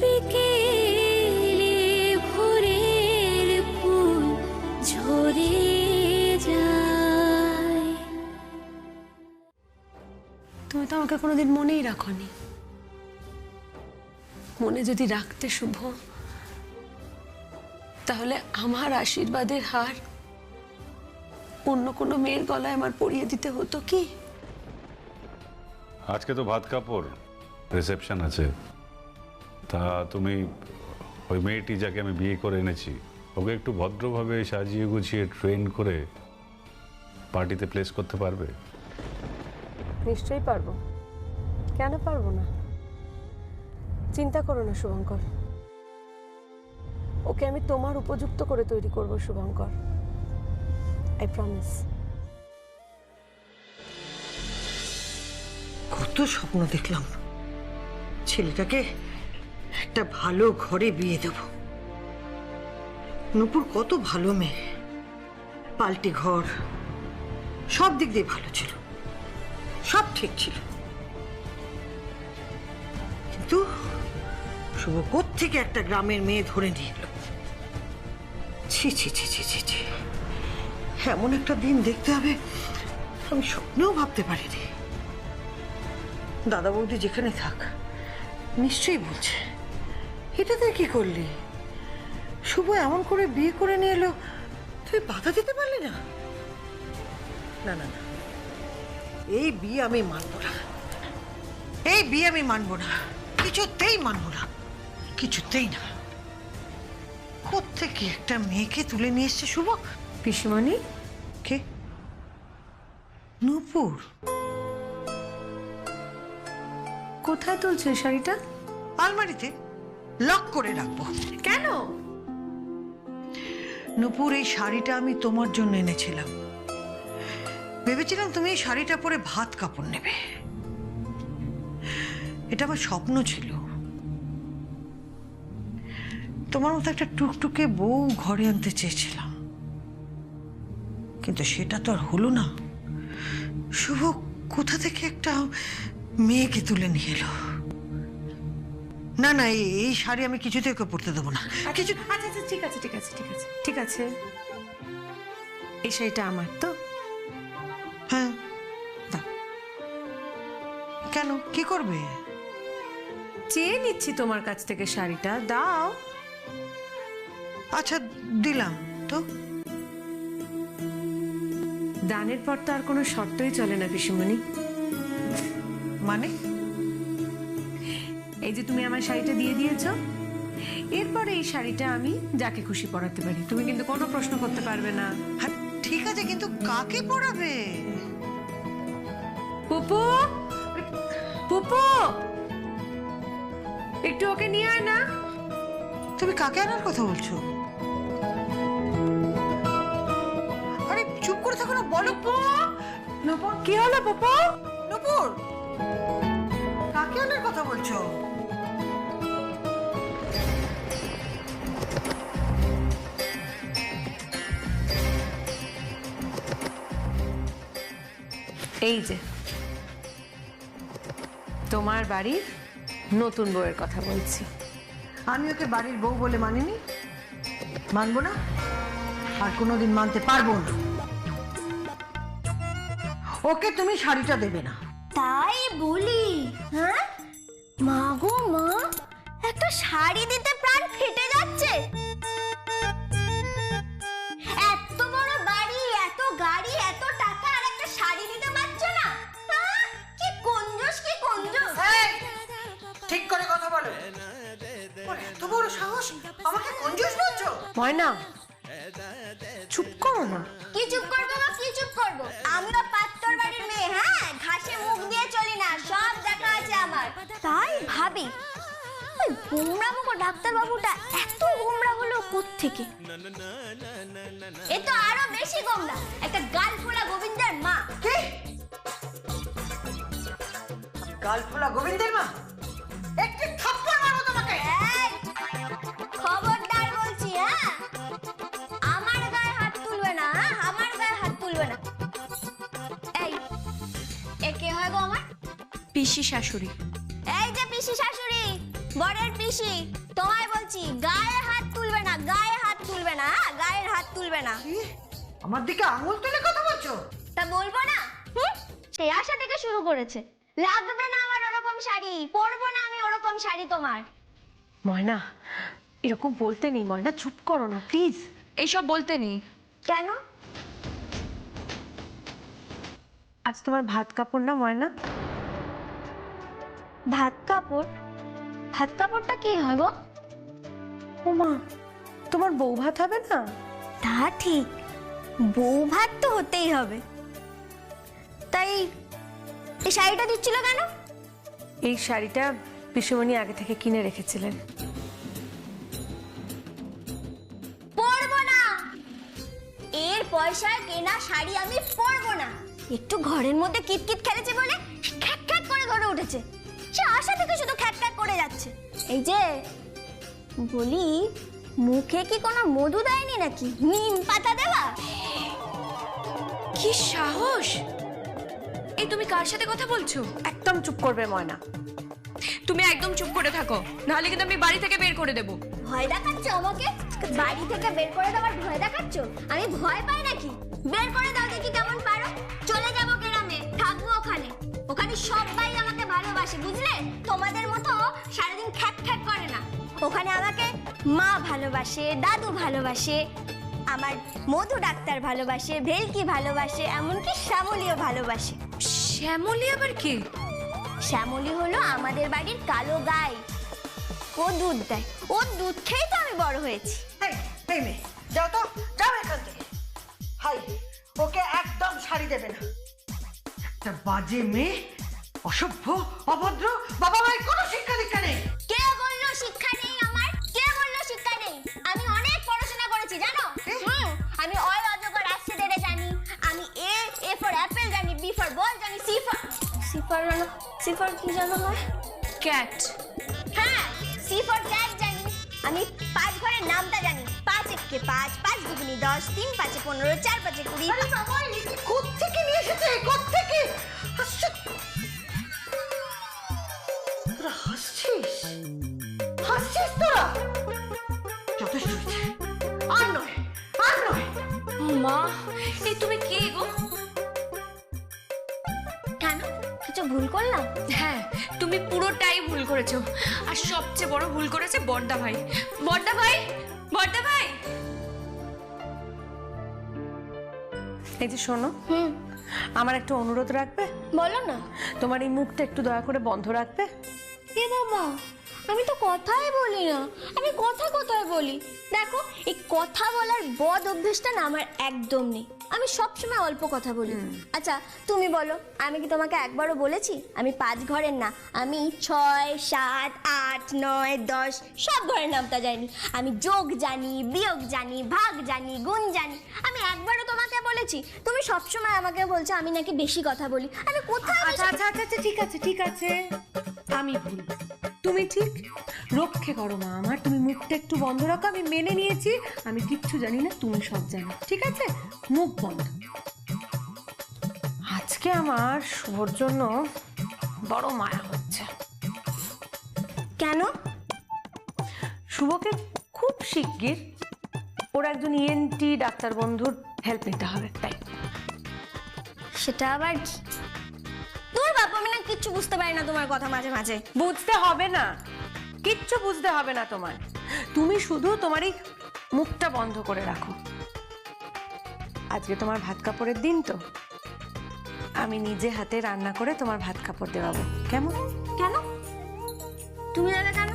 বিকেলে ভোরের ফুল ঝরে যায়। তুমি তো আমাকে কোনোদিন মনেই রাখোনি। মনে যদি রাখতে শুভ, তাহলে আমার আশীর্বাদের হার অন্য কোনো মেয়ের গলায় আমার পরিয়ে দিতে হতো কি? আজকে তো ভাত কাপড় রিসেপশন আছে, তা তুমি ওই মেয়েটি যাকে আমি বিয়ে করে এনেছি ওকে একটু ভদ্রভাবে সাজিয়ে গুছিয়ে ট্রেন করে পার্টিতে প্লেস করতে পারবে? নিশ্চয়ই পারবো, কেন পারবো না? চিন্তা করো না শুভঙ্কর, ওকে আমি তোমার উপযুক্ত করে তৈরি করব শুভঙ্কর, আই প্রমিস। কত স্বপ্ন দেখলাম ছেলেটাকে একটা ভালো ঘরে বিয়ে দেব। নূপুর কত ভালো মেয়ে, পাল্টি ঘর, সব দিক দিয়ে ভালো ছিল, সব ঠিক ছিল। কিন্তু শুভ কোত্থেকে একটা গ্রামের মেয়ে ধরে নিয়ে এলো। ছি ছি ছি ছি ছি ছি, এমন একটা দিন দেখতে হবে আমি স্বপ্নেও ভাবতে পারিনি। দাদা বৌদি যেখানে থাক নিশ্চয়ই বলছে, এটা তুই কি করলি? শুভ এমন করে বিয়ে করে নিয়ে এলো, তুই বাধা দিতে পারলি না? না না না, এই বিয়ে আমি মানবো না, এই বিয়ে আমি মানবো না, কিছুতেই মানবো না, কিছুতেই না। কোত্থেকে একটা মেয়েকে তুলে নিয়ে এসছে শুভ। পিসিমণি, কে? নূপুর। কোথায় তুলছো এই শাড়িটা? আলমারিতে লক করে রাখবো। কেন? নূপুর, এই শাড়িটা আমি তোমার জন্য এনেছিলাম। ভেবেছিলাম তুমি এই শাড়িটা পরে ভাত কাপড় নেবে, এটা আমার স্বপ্ন ছিল। তোমার মতো একটা টুকটুকে বউ ঘরে আনতে চেয়েছিলাম, কিন্তু সেটা তো আর হলো না। শুভ কোথা থেকে একটা মেয়েকে তুলে নিয়ে এলো। না না, এই শাড়ি আমি কিছুতে ওকে পরতে দেবো না। কিছু আচ্ছা আচ্ছা, ঠিক আছে ঠিক আছে ঠিক আছে ঠিক আছে, এই শাড়িটা আমার তো। হ্যাঁ, দাও। কেন, কি করবে? চেয়ে নিচ্ছি তোমার কাছ থেকে শাড়িটা, দাও। আচ্ছা দিলাম তো। দানের পর তো আর কোনো শর্তই চলে না পিসিমণি। মানে? এই যে তুমি আমার শাড়িটা দিয়ে দিয়েছো, এরপরে এই শাড়িটা আমি যাকে খুশি পরাতে পারি, তুমি কিন্তু কোনো প্রশ্ন করতে পারবে না। হ্যাঁ ঠিক আছে, কিন্তু কাকে পরাবে? পুপু, পুপু, একটু ওকে নিয়ে আয় না। তুমি কাকে আনার কথা বলছো? আরে চুপ করে থাকো না, বলো। নূপুর, কি হলো পুপু? নূপুর, কাকে আনার কথা বলছো? এই যে তোমার বাড়ির নতুন বউয়ের কথা বলছি। আমি ওকে বাড়ির বউ বলে মানিনি, মানবো না, আর কোনোদিন মানতে পারবো না। ওকে তুমি শাড়িটা দেবে না। তাই বলি, হ্যাঁ মা গো মা, একটা শাড়ি দিতে প্রাণ ফেটে যাচ্ছে। এত বড় বাড়ি, এত গাড়ি, এত টাকা, আর একটা শাড়ি দিতে পারছো না? কি কঞ্জুস, কি কঞ্জুস। ঠিক করে কথা বলো। ওর এত বড় সাহস, আমাকে কঞ্জুস বলছো? ময়না, চুপ করো না। কি চুপ করবো মা, কি চুপ করবো? আমরা পাত্তর বাড়ির মেয়ে, হ্যাঁ, ঘাসে মুখ দিয়ে চলি না, সব দেখা আছে আমার। তাই ভাবি ওই গোমরা মুখো ডাক্তার বাবুটা এত গোমরা হলো কোত্থেকে? এ তো আরো বেশি গোমরা, একটা গাল ফোলা গোবিন্দের মা। কে? গাল ফোলা গোবিন্দের মা? একটি থাপ্পড় মারবো তোমাকে। এই, খবরদার বলছি, হ্যাঁ, আমার গায়ে হাত তুলবে না, হ্যাঁ, আমার গায়ে হাত তুলবে না। এই, এ কে হয় গো আমার? পিসি শাশুড়ি। এই যে পিসি শাশুড়ি, বরের পিসি, তোমায় বলছি গায়ে হাত তুলবে না, গায়ে হাত তুলবে না, গায়ের হাত তুলবে না। কি? আমার দিকে আঙুল তুলে কথা বলছো? তা বলবো না? সেই আশা থেকে শুরু করেছে, লাগবে না আমার ওরকম শাড়ি, পরবো না আমি ওরকম শাড়ি তোমার। ময়না, এরকম বলতে নেই ময়না, চুপ করো না প্লিজ। এইসব বলতে নেই। কেন? আজ তোমার ভাত কাপড় না ময়না? ভাত কাপড়? ভাত কাপড়টা কি হয় গো? ও মা, তোমার বউ ভাত হবে না? তা ঠিক, বউ ভাত তো হতেই হবে। তাই এই শাড়িটা দিচ্ছিল কেন? এই শাড়িটা পিসুমণি আগে থেকে কিনে রেখেছিলেন। পরবো না, এর পয়সায় কেনা শাড়ি আমি পরবো না। একটু ঘরের মধ্যে কিটকিট খেলেছে বলে খ্যাক খ্যাক করে ধরে উঠেছে, সে আশা থেকে শুধু খ্যাক খ্যাক করে যাচ্ছে। এই যে বলি, মুখে কি কোনো মধু দেয়নি নাকি, নিম পাতা দেওয়া? কি সাহস! এই তুমি কার সাথে কথা বলছো? একদম চুপ করবে ময়না। তুমি একদম চুপ করে থাকো, নাহলে কিন্তু আমি বাড়ি থেকে বের করে দেবো। ভয় দেখাচ্ছ আমাকে? বাড়ি থেকে বের করে দেওয়ার ভয় দেখাচ্ছ? আমি ভয় পাই নাকি? বের করে দাও দেখি কেমন পারো। চলে যাবো গ্রামে, থাকবো ওখানে। ওখানে সবাই আমাকে ভালোবাসে, বুঝলে? তোমাদের মতো সারাদিন খ্যাক খ্যাক করে না। ওখানে আমাকে মা ভালোবাসে, দাদু ভালোবাসে, আমার মধু ডাক্তার ভালোবাসে, ভেলকি ভালোবাসে, এমনকি শ্যামলীও ভালোবাসে। শ্যামলী আবার কি? শ্যামলী হলো আমাদের বাড়ির কালো গাই, ও দুধ দেয়, ওর দুধ খেয়েই তো আমি বড় হয়েছি। এই মেয়ে, যাও তো, যাও এখান থেকে। হাই, ওকে একদম শাড়ি দেবে না। একটা বাজে মেয়ে, অসভ্য, অভদ্র, বাবা মায়ের কোনো শিক্ষা দীক্ষা নেই। কে বললো শিক্ষা নেই আমার? কে বললো শিক্ষা নেই? আমি অনেক পড়াশোনা করেছি জানো। আমি অ অজগর আসছে দেরে জানি, আমি এ ফর অ্যাপেল জানি, বি ফর বল জানি, সি ফর কি জানো হয়? ক্যাট। হ্যাঁ, সি ফর ক্যাট জানি। আমি 5 ঘরের নামটা জানি। 5 একে 5, 5 দুগুনি 10, 3 5 15, 4 5 20। আরে বাবা, এই কোত্থেকে নিয়ে এসেছে? কোত্থেকে? তোরা হাসছিস? হাসছিস তোরা? যথেষ্ট হয়েছে। আর নয়, আর নয়। মা, এই তুমি কে গো? কেন, কিছু ভুল করলাম? হ্যাঁ, তুমি পুরোটাই ভুল করেছো। আর সবচেয়ে বড় ভুল করেছে বড়দা ভাই। বড়দা ভাই, বড়দা ভাই। এই যে শোনো, আমার একটা অনুরোধ রাখবে? বলো না। তোমার এই মুখটা একটু দয়া করে বন্ধ রাখবে? এ বাবা, আমি তো কথাই বলি না। আমি কোথায় বলি? দেখো, এই কথা বলার বদ অভ্যেসটা না আমার একদম নেই। আমি সবসময় অল্প কথা বলি। আচ্ছা তুমি বলো, আমি কি তোমাকে একবারও বলেছি আমি 5 ঘরের না? আমি 6, 7, 8, 9, 10 সব ঘরের নামটা জানি। আমি যোগ জানি, বিয়োগ জানি, ভাগ জানি, গুণ জানি। আমি একবারও তোমাকে বলেছি? তুমি সবসময় আমাকে বলছো আমি নাকি বেশি কথা বলি। আমি কোথায় আচ্ছা আচ্ছা আচ্ছা আচ্ছা, ঠিক আছে ঠিক আছে, আমি ভুল, তুমি ঠিক। রক্ষে করো মা আমার, তুমি মুখটা একটু বন্ধ রাখো। আমি মেনে নিয়েছি আমি কিচ্ছু জানি না, তুমি সব জানো, ঠিক আছে? মুখ বন্ধ। আজকে আমার শুভর জন্য বড় মায়া হচ্ছে। কেন? শুভকে খুব শিগগির ওর একজন ইএনটি ডাক্তার বন্ধুর হেল্প নিতে হবে, তাই। সেটা আবার কি? তোর বাবা, আমি না কিচ্ছু বুঝতে পারি না তোমার কথা মাঝে মাঝে। বুঝতে হবে না, কিচ্ছু বুঝতে হবে না তোমার। তুমি শুধু তোমার এই মুখটা বন্ধ করে রাখো। আজকে তোমার ভাত কাপড়ের দিন তো, আমি নিজে হাতে রান্না করে তোমার ভাত কাপড় দেওয়াবো, কেমন? কেন? তুমি দাদা কেন?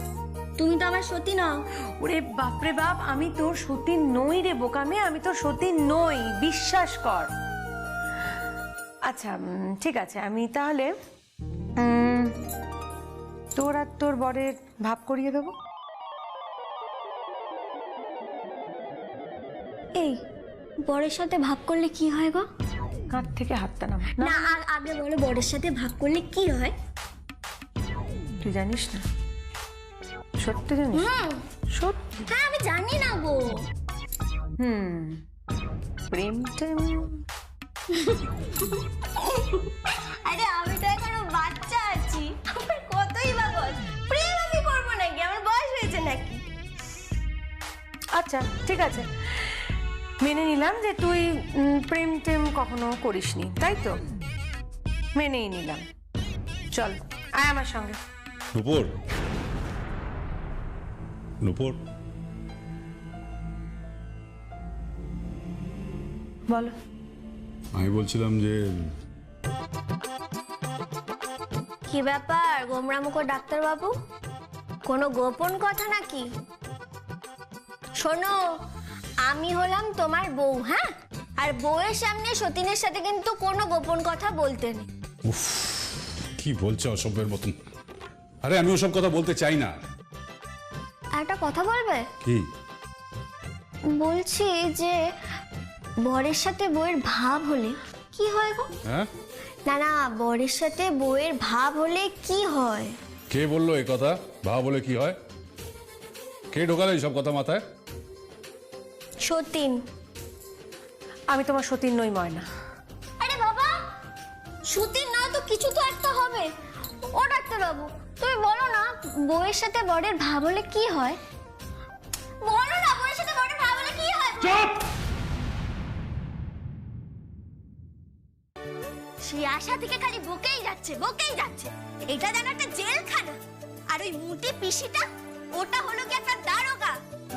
তুমি তো আমার সতী নও। ওরে বাপরে বাপ, আমি তোর সতী নই রে বোকামে, আমি তোর সতী নই, বিশ্বাস কর। আচ্ছা ঠিক আছে, আমি তাহলে তোর আর তোর বরের ভাব করিয়ে দেবো। এই বরের সাথে ভাব করলে কি হয় গো? কাঁধ থেকে হাতটা নামা। না, আগে বলো বরের সাথে ভাব করলে কি হয়? তুই জানিস না? সত্যি জানিস? সত্যি? হ্যাঁ, আমি জানি না গো। প্রেম টেম। আরে আমি তো এখনো বাচ্চা আছি, আমার কতই বা বল। প্রেম আমি করবো নাকি? আচ্ছা ঠিক আছে, মেনে নিলাম যে তুই প্রেম টেম কখনো করিসনি, তাই তো? মেনেই নিলাম। চল আয় আমার সঙ্গে। নূপুর, নূপুর, বলো। আমি বলছিলাম যে কি ব্যাপার গোমরামুখো ডাক্তারবাবু, কোনো গোপন কথা নাকি? শোনো, আমি হলাম তোমার বউ, হ্যাঁ? আর বউয়ের সামনে সতীনের সাথে কিন্তু কোনো গোপন কথা বলতে নেই। উফ, কি বলছো অসভ্যের মতন? আরে আমি ওসব কথা বলতে চাই না। একটা কথা বলবে? কি? বলছি যে বরের সাথে বউয়ের ভাব হলে কি হয় গো? হ্যাঁ, না না, বরের সাথে বউয়ের ভাব হলে কি হয়? কে বললো এই কথা? ভাব বলে কি হয়? কে ঢোকালো এইসব কথা মাথায়? সতীন। আমি তোমার সতীন নই ময়না। আরে বাবা, সতীন না তো কিছু তো একটা হবে। ও ডাক্তারবাবু, তুমি বলো না বউয়ের সাথে বরের ভাব হলে কি হয়? বলো না বউয়ের সাথে বরের ভাব হলে কি হয়? চুপ! সেই আশা থেকে খালি বকেই যাচ্ছে বকেই যাচ্ছে। এটা যেন একটা জেলখানা। আর ওই মুটি পিসিটা, ওটা হলো কি একটা দারোগা।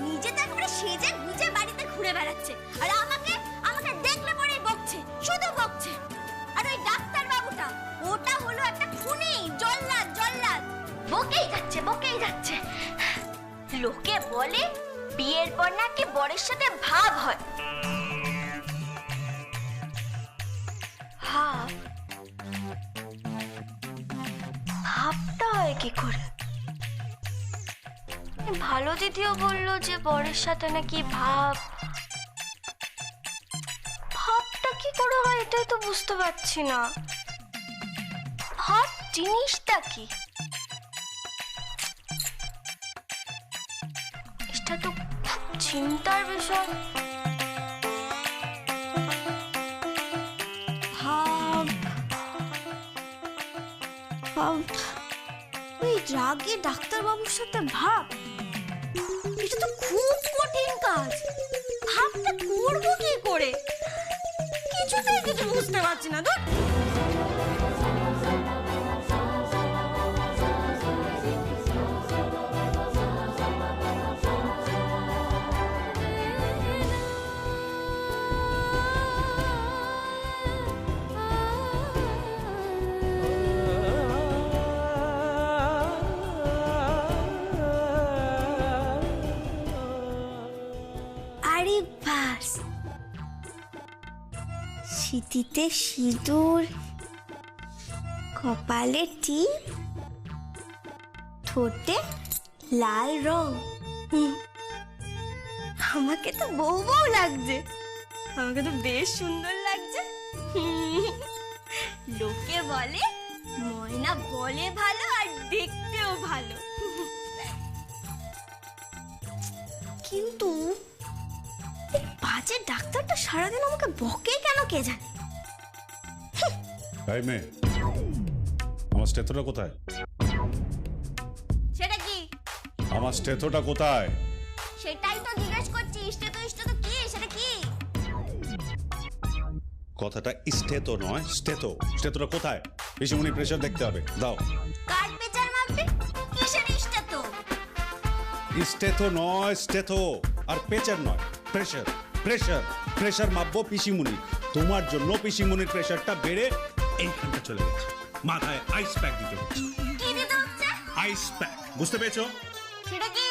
নিজে তো একেবারে সেজে গুজে বাড়িতে ঘুরে বেড়াচ্ছে, আর আমাকে আমাকে দেখলে পরেই বকছে, শুধু বকছে। আর ওই ডাক্তার বাবুটা, ওটা হলো একটা খুনি, জল্লাদ জল্লাদ। বকেই যাচ্ছে বকেই যাচ্ছে। লোকে বলে বিয়ের পর নাকি বরের সাথে ভাব হয়। ভাব? ভাবটা হয় কি করে? ভালো দিদিও বললো যে বরের সাথে নাকি ভাবটা কি করে হয় এটাই তো বুঝতে পারছি না। ভাব জিনিসটা কি? এটা তো খুব চিন্তার বিষয়। ভাব ভাব ওই রাগে ডাক্তারবাবুর সাথে ভাব, এটা তো খুব কঠিন কাজ। ভাবটা করবো কি করে? কিছুতেই কিছু বুঝতে পারছি না তো। আরে বাস, সিঁথিতে সিঁদুর, কপালে টিপ, ঠোঁটে লাল রং। আমাকে তো বউ বউ লাগছে, আমাকে তো বেশ সুন্দর লাগছে। লোকে বলে ময়না বলে ভালো আর দেখতেও ভালো, কিন্তু বাজে ডাক্তারটা সারাদিন আমাকে বকে কেন কে জানে। এই মেয়ে, আমার স্টেথোটা কোথায়? সেটা কি? আমার স্টেথোটা কোথায়? সেটাই তো জিজ্ঞেস করছি। ইষ্ট তো কি? সেটা কি? কথাটা স্টেথো নয়, স্টেথো। স্টেথোটা কোথায়? পিসিমণি প্রেসার দেখতে হবে, দাও। কার পেচার মাপবে? কিসের ইষ্ট তো? স্টেথো নয়, স্টেথো। আর পেচার নয়, প্রেসার। প্রেসার প্রেসার মাপবো পিসিমণি। তোমার জন্য পিসিমণির প্রেসারটা বেড়ে এইখানটা চলে গেছে। মাথায় আইস প্যাক দিতে হচ্ছে। কি দিতে হচ্ছে? আইস প্যাক, বুঝতে পেরেছো? সেটা কি?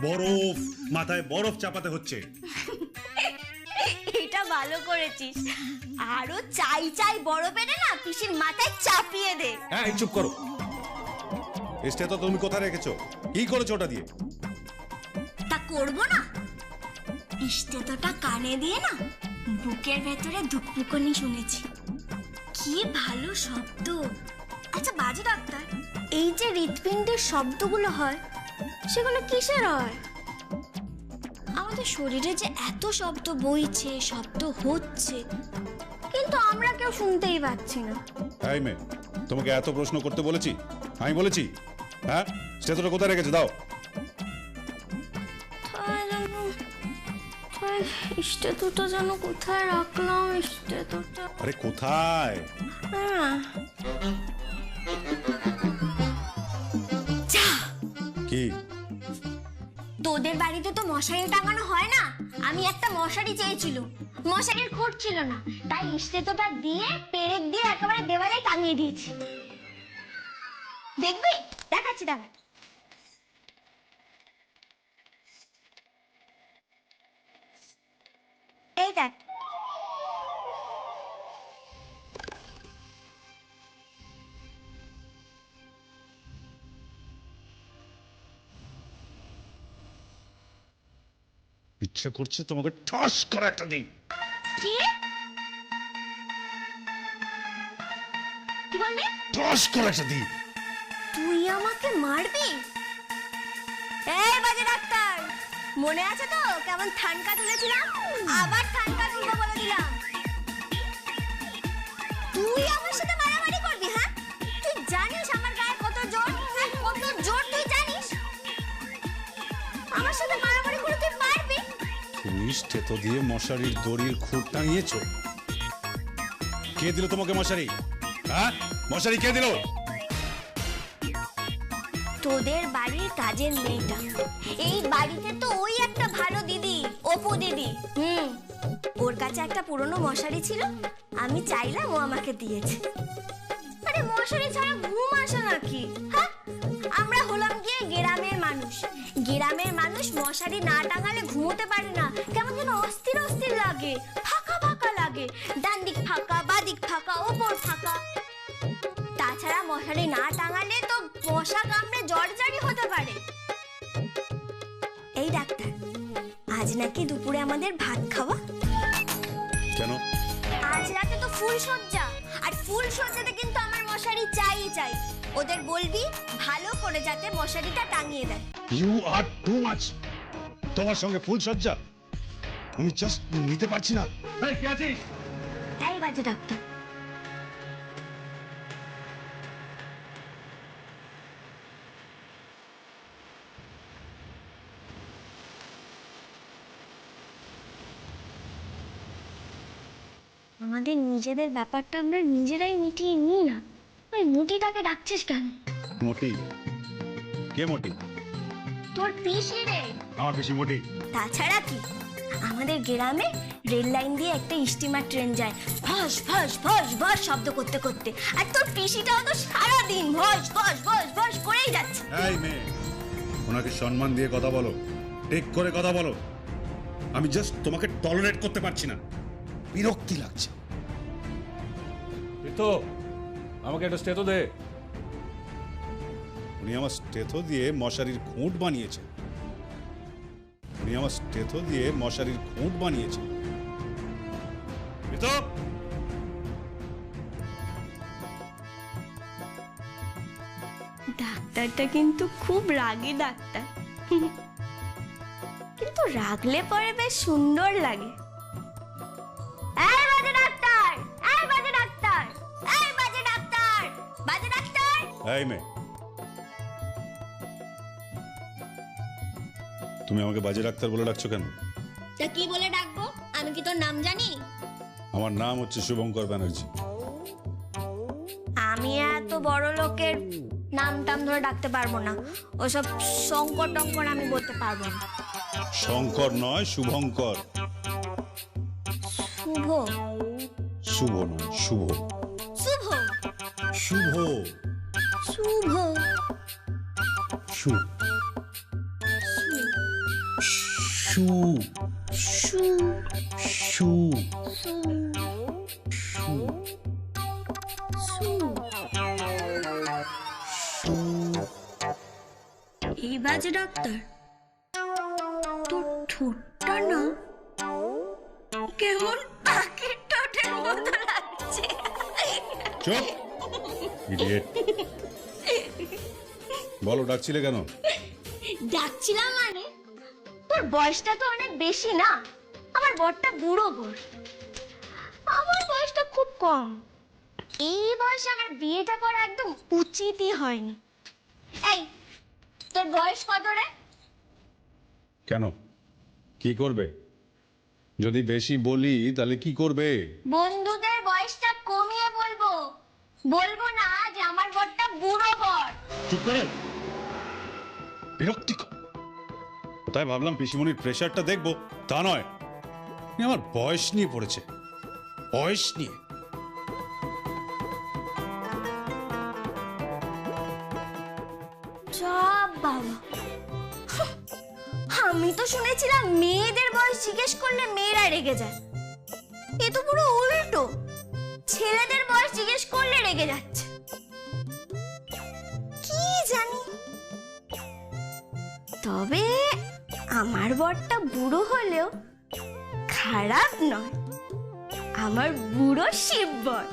বরফ, মাথায় বরফ চাপাতে হচ্ছে। এটা ভালো করেছিস। আরো চাই চাই বড় পেটে না পিসির মাথায় চাপিয়ে দে। হ্যাঁ, চুপ করো। স্টেথো তুমি কোথায় রেখেছো? কি করেছো ওটা দিয়ে? তা করবো না? ইষ্টেতটা কানে দিয়ে না বুকের ভেতরে ধুকপুকনি শুনেছি। কি ভালো শব্দ। আচ্ছা বাজে ডাক্তার, এই যে হৃৎপিণ্ডের শব্দগুলো হয় সেগুলো কিসের হয়? আমাদের শরীরে যে এত শব্দ বইছে, শব্দ হচ্ছে, কিন্তু আমরা কেউ শুনতেই পাচ্ছি না। এই মেয়ে, তোমাকে এত প্রশ্ন করতে বলেছি? আমি বলেছি? হ্যাঁ, স্টেথোটা কোথায় রেখেছো? দাও। স্টেটোটা যেন কোথায় রাখলাম, স্টেটোটা। আরে কোথায়? কি? তোদের বাড়িতে তো মশারি টাঙানো হয় না, আমি একটা মশারি চেয়েছিল, মশারির খুঁট ছিল না, তাই স্টেটোটা দিয়ে পেরেক দিয়ে একেবারে দেওয়ালে টাঙিয়ে দিয়েছি। দেখবি? দেখাচ্ছি দাঁড়া। এই দেখ। ইচ্ছে করছে তোমাকে ঠাস করে একটা দিই। কি? কি বললি? ঠাস করে একটা দিই। তুই আমাকে মারবি? এই বাজে ডাক্তার, মনে আছে তো কেমন ঠান্ডা তুলেছিলাম? আবার ঠান্ডা তুলবো বলে দিলাম। তুই আমার সাথে মারামারি করবি? হ্যাঁ, তুই জানিস আমার গায়ে কত জোর? হ্যাঁ, কত জোর তুই জানিস? আমার সাথে মারামারি করে তুই পারবি? তুমি স্টেতো দিয়ে মশারির দড়ির খুঁট টাঙিয়েছো? কে দিল তোমাকে মশারি? হ্যাঁ, মশারি কে দিল? তোদের বাড়ির কাজের মেয়েটা। এই বাড়িতে তো ওই একটা ভালো দিদি, অপু দিদি। ওর কাছে একটা পুরনো মশারি ছিল, আমি চাইলাম, ও আমাকে দিয়েছে। আরে মশারি ছাড়া ঘুম আসে নাকি? হ্যাঁ, আমরা হলাম গিয়ে গ্রামের মানুষ। গ্রামের মানুষ মশারি না টাঙালে ঘুমোতে পারে না, কেমন যেন অস্থির অস্থির লাগে, ফাঁকা ফাঁকা লাগে, ডান দিক ফাঁকা, বাদিক ফাঁকা, ওপর ফাঁকা। তাছাড়া মশারি না টাঙালে তো মশা কামড়ে জ্বরজারি হতে পারে। এই ডাক্তার, আজ নাকি দুপুরে আমাদের ভাত খাওয়া। কেন? আজ রাতে তো ফুল সজ্জা, আর ফুল সজ্জাতে কিন্তু আমার মশারি চাই চাই। ওদের বলবি ভালো করে যাতে মশারিটা টাঙিয়ে দেয়। You are too much. তোমার সঙ্গে ফুল সজ্জা আমি জাস্ট নিতে পারছি না। এই কে আছিস? এই বাজে ডাক্তার, আমাদের নিজেদের ব্যাপারটা আমরা নিজেরাই মিটিয়ে নিই না, ওই মুটিটাকে ডাকছিস কেন? মোটি? কে মোটি? তোর পিসি রে। আমার বেশি মোটি? তাছাড়া কি, আমাদের গ্রামে রেল লাইন দিয়ে একটা স্টিমার ট্রেন যায়, ভস ভস ভস ভস শব্দ করতে করতে, আর তোর পিসিটাও তো সারাদিন ভস ভস ভস ভস করেই যাচ্ছে। এই মেয়ে, ওনাকে সম্মান দিয়ে কথা বলো, টেক করে কথা বলো। আমি জাস্ট তোমাকে টলারেট করতে পারছি না, বিরক্তি লাগছে। তো আমাকে একটা স্টেথো দে। উনি আমার স্টেথো দিয়ে মশারির খুঁট বানিয়েছে। উনি আমার স্টেথো দিয়ে মশারির খুঁট বানিয়েছে। তো ডাক্তারটা কিন্তু খুব রাগী ডাক্তার, কিন্তু রাগলে পরে বেশ সুন্দর লাগে। এই বাজে ডাক্তার, এই বাজে ডাক্তার, এই বাজে ডাক্তার, বাজে ডাক্তার। এই মেয়ে, তুমি আমাকে বাজে ডাক্তার বলে ডাকছো কেন? তা কি বলে ডাকবো? আমি কি তোর নাম জানি? আমার নাম হচ্ছে শুভঙ্কর ব্যানার্জি। আমি এত বড় লোকের নাম টাম ধরে ডাকতে পারবো না, ওসব শঙ্কর টঙ্কর আমি বলতে পারবো না। শঙ্কর নয়, শুভঙ্কর। শুভ? শুভ নয়, শুভ। শুভ? শুভ। শুভ? শু শু শু শু শু শু। এই বাজে ডাক্তার, তোর ঠোঁটটা না কেমন পাখির ঠোঁটের মতো লাগছে। চুপ ইডিয়েট। বলো, ডাকছিলে কেন? ডাকছিলাম মানে, তোর বয়সটা তো অনেক বেশি না, আমার বরটা বুড়ো বর, আমার বয়সটা খুব কম। এই বয়সে আমার বিয়েটা করা একদম উচিতই হয়নি। এই, তোর বয়স কত রে? কেন, কি করবে? যদি বেশি বলি তাহলে কি করবে? বন্ধুদের বয়সটা কমিয়ে বলবো, বলবো না যে আমার বরটা বুড়ো বর। চুপ করে, বিরক্তিকর। কোথায় ভাবলাম পিসিমণির প্রেশারটা দেখবো, তা নয়, আমার বয়স নিয়ে পড়েছে, বয়স নিয়ে। বাবা, আমি তো শুনেছিলাম মেয়েদের বয়স জিজ্ঞেস করলে মেয়েরা রেগে যায়। এ তো পুরো উল্টো, ছেলেদের বয়স জিজ্ঞেস করলে রেগে যাচ্ছে। কি জানি, তবে আমার বরটা বুড়ো হলেও খারাপ নয়, আমার বুড়ো শিব বর।